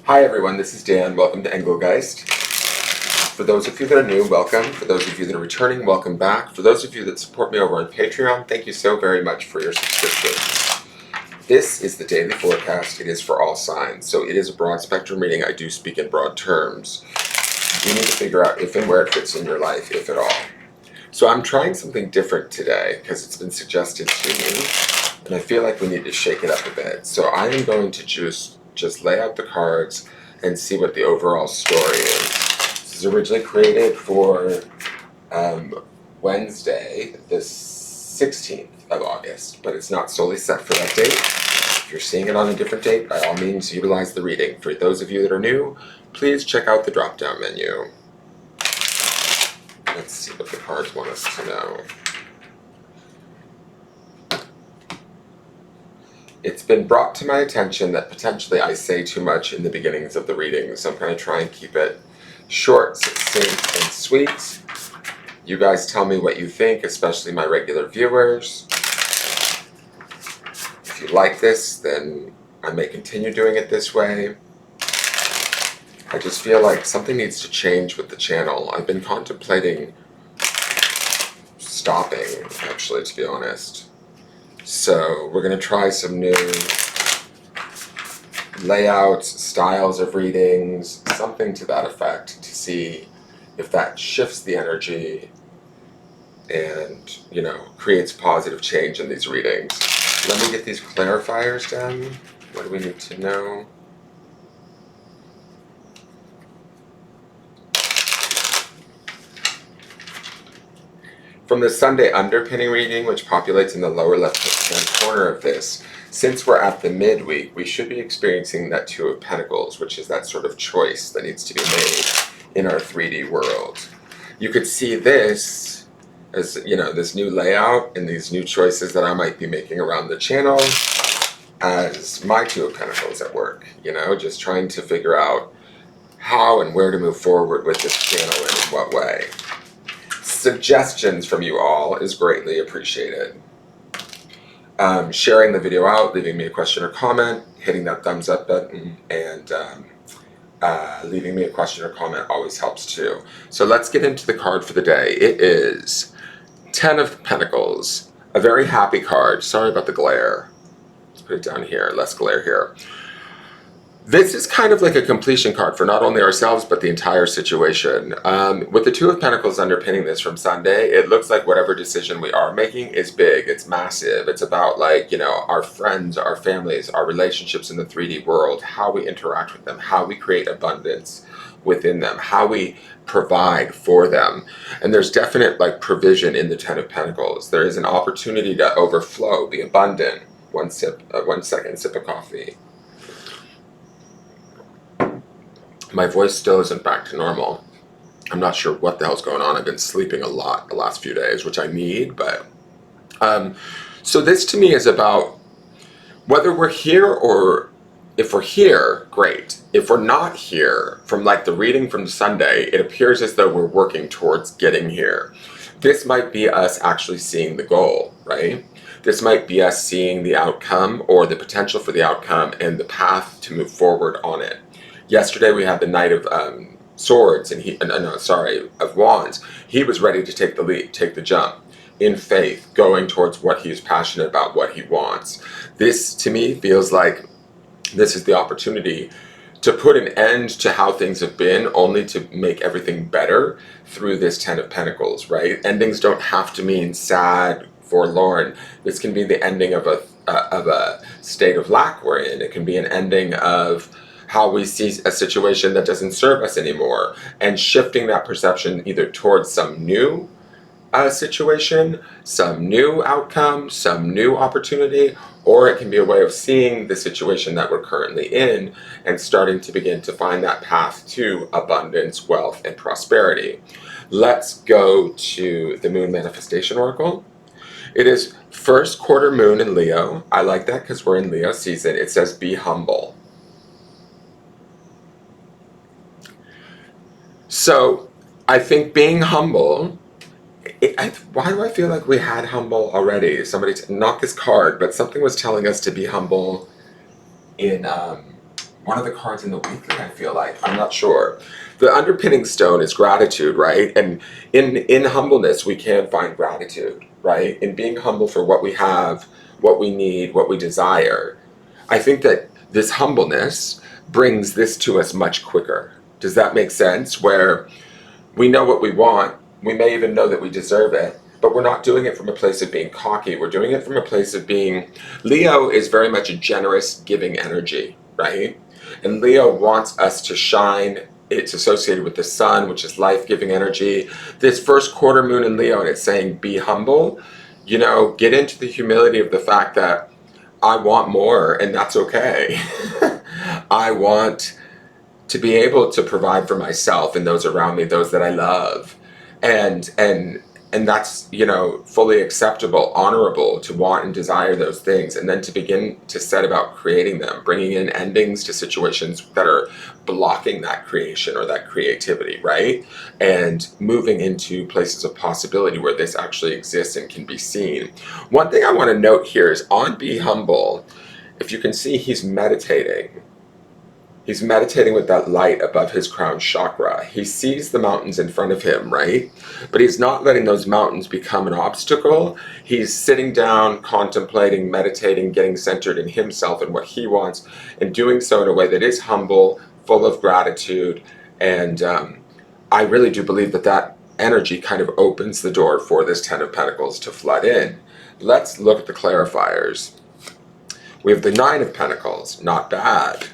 Hi everyone, this is Dan. Welcome to Engelgeist. For those of you that are new, welcome. For those of you that are returning, welcome back. For those of you that support me over on Patreon, thank you so very much for your subscription. This is the daily forecast. It is for all signs, so it is a broad spectrum reading. I do speak in broad terms. You need to figure out if and where it fits in your life, if at all. So I'm trying something different today because it's been suggested to me, and I feel like we need to shake it up a bit. So I am going to just lay out the cards and see what the overall story is. This is originally created for Wednesday, the 16th of August, but it's not solely set for that date. If you're seeing it on a different date, by all means utilize the reading. For those of you that are new, please check out the drop-down menu. Let's see what the cards want us to know. It's been brought to my attention that potentially I say too much in the beginnings of the readings, so I'm going to try and keep it short, succinct, and sweet. You guys tell me what you think, especially my regular viewers. If you like this, then I may continue doing it this way. I just feel like something needs to change with the channel. I've been contemplating stopping, actually, to be honest. So we're going to try some new layouts, styles of readings, something to that effect, to see if that shifts the energy and, you know, creates positive change in these readings. Let me get these clarifiers done. What do we need to know? From the Sunday underpinning reading, which populates in the lower left-hand corner of this, since we're at the midweek, we should be experiencing that Two of Pentacles, which is that sort of choice that needs to be made in our 3D world. You could see this as, you know, this new layout and these new choices that I might be making around the channel as my Two of Pentacles at work, you know, just trying to figure out how and where to move forward with this channel and in what way. Suggestions from you all is greatly appreciated. Sharing the video out, leaving me a question or comment, hitting that thumbs up button, and leaving me a question or comment always helps too. So let's get into the card for the day. It is Ten of Pentacles, a very happy card. Sorry about the glare. Let's put it down here, less glare here. This is kind of like a completion card for not only ourselves, but the entire situation. With the Two of Pentacles underpinning this from Sunday, it looks like whatever decision we are making is big, it's massive. It's about, like, you know, our friends, our families, our relationships in the 3D world, how we interact with them, how we create abundance within them, how we provide for them. And there's definite, like, provision in the Ten of Pentacles. There is an opportunity to overflow, be abundant. One second sip of coffee. My voice still isn't back to normal. I'm not sure what the hell's going on. I've been sleeping a lot the last few days, which I need, but... so this to me is about whether we're here or... If we're here, great. If we're not here, from like the reading from Sunday, it appears as though we're working towards getting here. This might be us actually seeing the goal, right? This might be us seeing the outcome or the potential for the outcome and the path to move forward on it. Yesterday we had the Knight of Swords, and of Wands. He was ready to take the leap, take the jump, in faith, going towards what he's passionate about, what he wants. This, to me, feels like this is the opportunity to put an end to how things have been, only to make everything better through this Ten of Pentacles, right? Endings don't have to mean sad, forlorn. This can be the ending of a state of lack we're in. It can be an ending of how we see a situation that doesn't serve us anymore, and shifting that perception either towards some new situation, some new outcome, some new opportunity, or it can be a way of seeing the situation that we're currently in and starting to begin to find that path to abundance, wealth, and prosperity. Let's go to the Moon Manifestation Oracle. It is first quarter moon in Leo. I like that because we're in Leo season. It says be humble. So I think being humble, why do I feel like we had humble already? Somebody, not this card, but something was telling us to be humble in one of the cards in the weekly, I feel like. I'm not sure. The underpinning stone is gratitude, right? And in humbleness, we can find gratitude, right? In being humble for what we have, what we need, what we desire. I think that this humbleness brings this to us much quicker. Does that make sense? Where we know what we want, we may even know that we deserve it, but we're not doing it from a place of being cocky. We're doing it from a place of being... Leo is very much a generous, giving energy, right? And Leo wants us to shine. It's associated with the sun, which is life-giving energy. This first quarter moon in Leo, and it's saying, be humble. You know, get into the humility of the fact that I want more, and that's okay. I want to be able to provide for myself and those around me, those that I love. And that's, you know, fully acceptable, honorable to want and desire those things, and then to begin to set about creating them, bringing in endings to situations that are blocking that creation or that creativity, right? And moving into places of possibility where this actually exists and can be seen. One thing I want to note here is on Be Humble, if you can see, he's meditating. He's meditating with that light above his crown chakra. He sees the mountains in front of him, right? But he's not letting those mountains become an obstacle. He's sitting down, contemplating, meditating, getting centered in himself and what he wants, and doing so in a way that is humble, full of gratitude. And I really do believe that that energy kind of opens the door for this Ten of Pentacles to flood in. Let's look at the clarifiers. We have the Nine of Pentacles, not bad.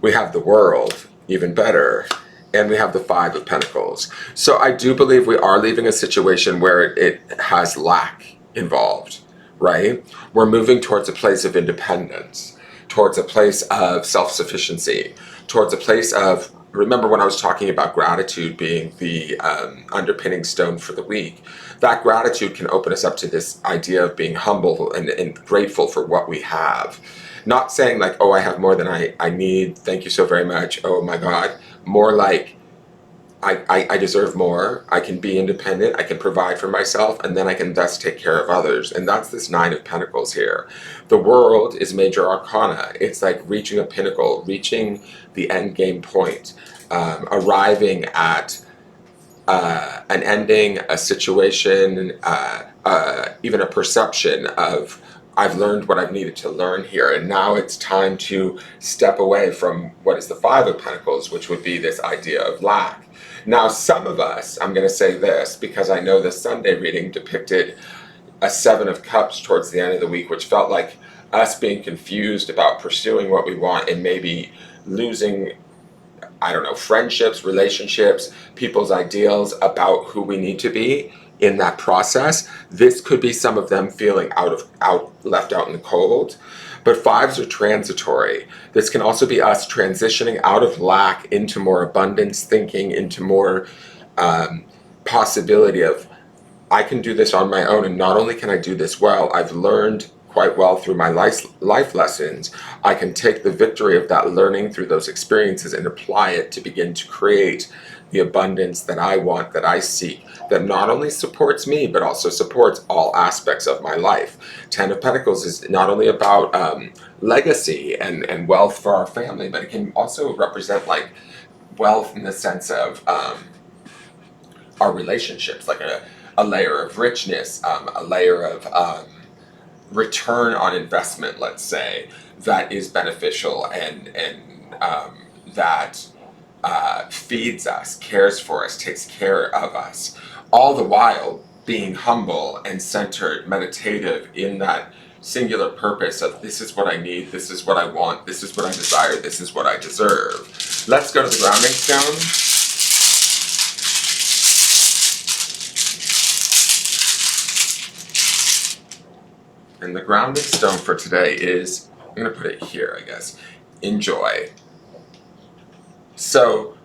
We have the World, even better, and we have the Five of Pentacles. So I do believe we are leaving a situation where it has lack involved, right? We're moving towards a place of independence, towards a place of self-sufficiency, towards a place of, remember when I was talking about gratitude being the underpinning stone for the week, that gratitude can open us up to this idea of being humble and grateful for what we have. Not saying like, oh, I have more than I need, thank you so very much, oh my God. More like, I deserve more, I can be independent, I can provide for myself, and then I can thus take care of others. And that's this Nine of Pentacles here. The World is major arcana. It's like reaching a pinnacle, reaching the end game point, arriving at an ending, a situation, even a perception of, I've learned what I've needed to learn here, and now it's time to step away from what is the Five of Pentacles, which would be this idea of lack. Now, some of us, I'm going to say this, because I know the Sunday reading depicted a Seven of Cups towards the end of the week, which felt like us being confused about pursuing what we want and maybe losing, I don't know, friendships, relationships, people's ideals about who we need to be in that process. This could be some of them feeling left out in the cold. But fives are transitory. This can also be us transitioning out of lack into more abundance thinking, into more possibility of, I can do this on my own, and not only can I do this well, I've learned quite well through my life lessons. I can take the victory of that learning through those experiences and apply it to begin to create the abundance that I want, that I seek, that not only supports me, but also supports all aspects of my life. Ten of Pentacles is not only about legacy and wealth for our family, but it can also represent like wealth in the sense of our relationships, like a layer of richness, a layer of return on investment, let's say, that is beneficial and that feeds us, cares for us, takes care of us, all the while being humble and centered, meditative in that singular purpose of, this is what I need, this is what I want, this is what I desire, this is what I deserve. Let's go to the grounding stone. And the grounding stone for today is, I'm going to put it here, I guess, enjoy. So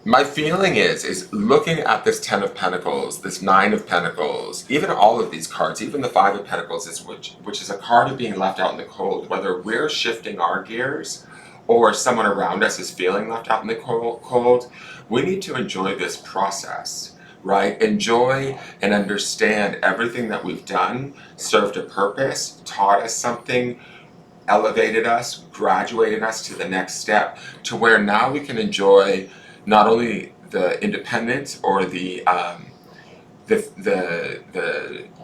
my feeling is looking at this Ten of Pentacles, this Nine of Pentacles, even all of these cards, even the Five of Pentacles, which is a card of being left out in the cold, whether we're shifting our gears or someone around us is feeling left out in the cold, we need to enjoy this process. Right? Enjoy and understand everything that we've done served a purpose, taught us something, elevated us, graduated us to the next step, to where now we can enjoy not only the independence or the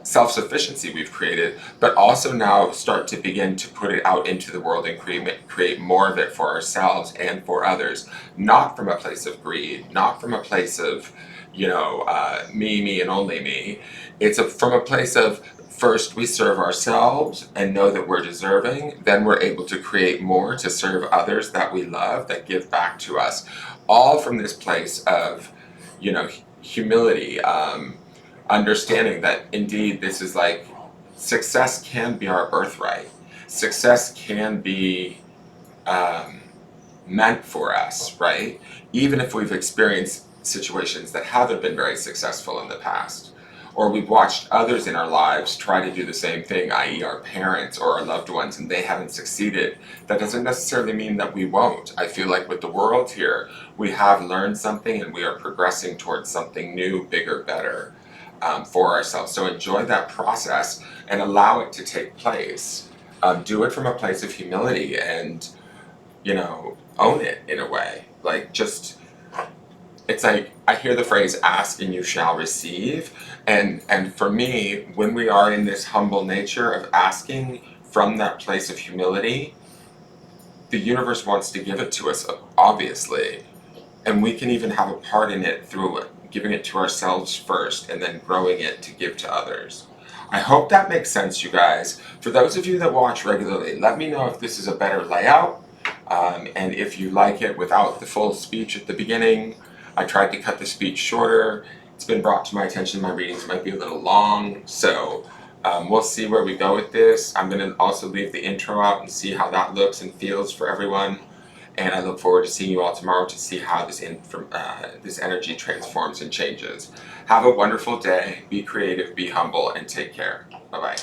self-sufficiency we've created, but also now start to begin to put it out into the world and create more of it for ourselves and for others, not from a place of greed, not from a place of, me, and only me. It's from a place of, first we serve ourselves and know that we're deserving, then we're able to create more to serve others that we love, that give back to us, all from this place of, humility, understanding that indeed this is like, success can be our birthright. Success can be meant for us, right? Even if we've experienced situations that haven't been very successful in the past, or we've watched others in our lives try to do the same thing, i.e. our parents or our loved ones, and they haven't succeeded, that doesn't necessarily mean that we won't. I feel like with the world here, we have learned something and we are progressing towards something new, bigger, better, for ourselves. So enjoy that process and allow it to take place. Do it from a place of humility and, own it in a way. Like, just, it's like, I hear the phrase, ask and you shall receive. And for me, when we are in this humble nature of asking from that place of humility, the universe wants to give it to us, obviously. And we can even have a part in it through giving it to ourselves first and then growing it to give to others. I hope that makes sense, you guys. For those of you that watch regularly, let me know if this is a better layout, and if you like it without the full speech at the beginning. I tried to cut the speech shorter. It's been brought to my attention my readings might be a little long, so we'll see where we go with this. I'm going to also leave the intro out and see how that looks and feels for everyone. And I look forward to seeing you all tomorrow to see how this energy transforms and changes. Have a wonderful day. Be creative, be humble, and take care. Bye-bye.